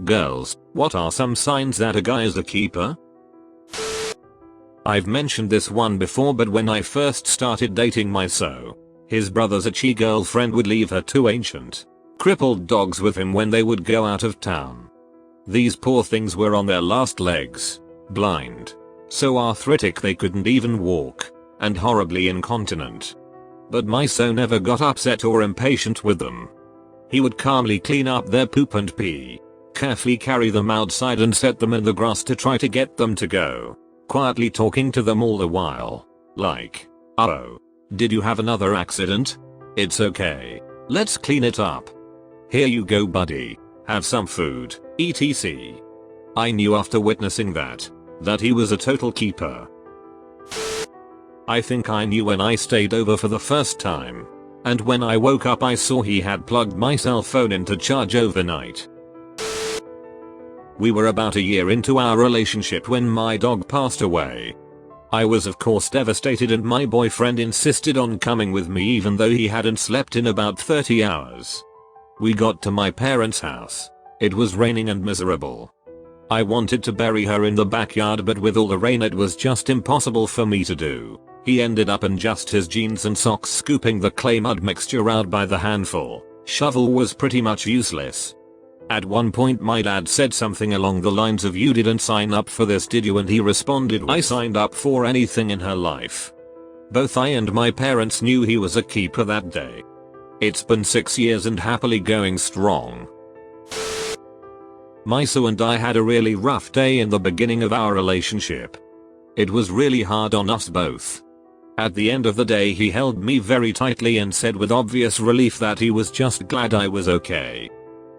Girls, what are some signs that a guy is a keeper? I've mentioned this one before, but when I first started dating his brother's itchy girlfriend would leave her two ancient, crippled dogs with him when they would go out of town. These poor things were on their last legs, blind, so arthritic they couldn't even walk, and horribly incontinent. But my so never got upset or impatient with them. He would calmly clean up their poop and pee, carefully carry them outside and set them in the grass to try to get them to go, quietly talking to them all the while, like, "Oh, did you have another accident? It's okay. Let's clean it up. Here you go buddy, have some food, etc." I knew after witnessing that he was a total keeper. I think I knew when I stayed over for the first time. And when I woke up I saw he had plugged my cell phone into charge overnight. We were about a year into our relationship when my dog passed away. I was of course devastated, and my boyfriend insisted on coming with me even though he hadn't slept in about 30 hours. We got to my parents' house. It was raining and miserable. I wanted to bury her in the backyard, but with all the rain it was just impossible for me to do. He ended up in just his jeans and socks scooping the clay mud mixture out by the handful. Shovel was pretty much useless. At one point my dad said something along the lines of, "You didn't sign up for this, did you?" And he responded, "I signed up for anything in her life." Both I and my parents knew he was a keeper that day. It's been 6 years and happily going strong. Miso and I had a really rough day in the beginning of our relationship. It was really hard on us both. At the end of the day he held me very tightly and said with obvious relief that he was just glad I was okay.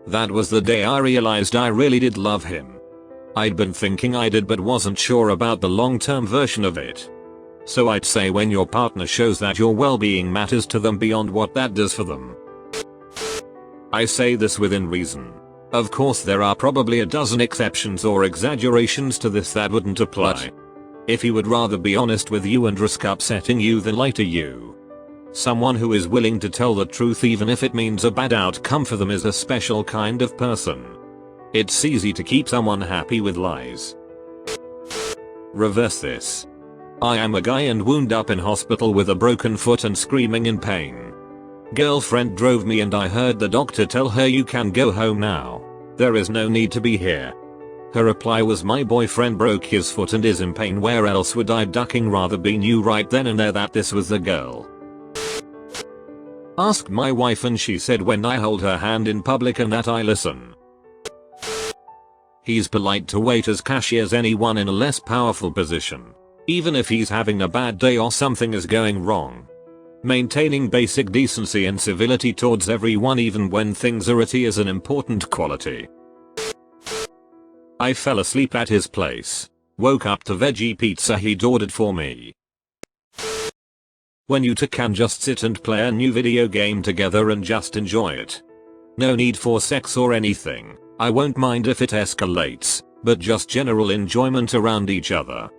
That was the day I realized I really did love him. I'd been thinking I did but wasn't sure about the long-term version of it. So I'd say when your partner shows that your well-being matters to them beyond what that does for them. I say this within reason. Of course there are probably a dozen exceptions or exaggerations to this that wouldn't apply. If he would rather be honest with you and risk upsetting you than lie to you. Someone who is willing to tell the truth even if it means a bad outcome for them is a special kind of person. It's easy to keep someone happy with lies. Reverse this. I am a guy and wound up in hospital with a broken foot and screaming in pain. Girlfriend drove me and I heard the doctor tell her, "You can go home now. There is no need to be here." Her reply was, "My boyfriend broke his foot and is in pain. Where else would I ducking rather be?" Knew right then and there that this was the girl. Asked my wife and she said when I hold her hand in public and that I listen. He's polite to wait as cashiers anyone in a less powerful position. Even if he's having a bad day or something is going wrong. Maintaining basic decency and civility towards everyone even when things are itty is an important quality. I fell asleep at his place. Woke up to veggie pizza he'd ordered for me. When you two can just sit and play a new video game together and just enjoy it. No need for sex or anything. I won't mind if it escalates, but just general enjoyment around each other.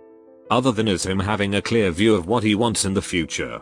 Other than is him having a clear view of what he wants in the future.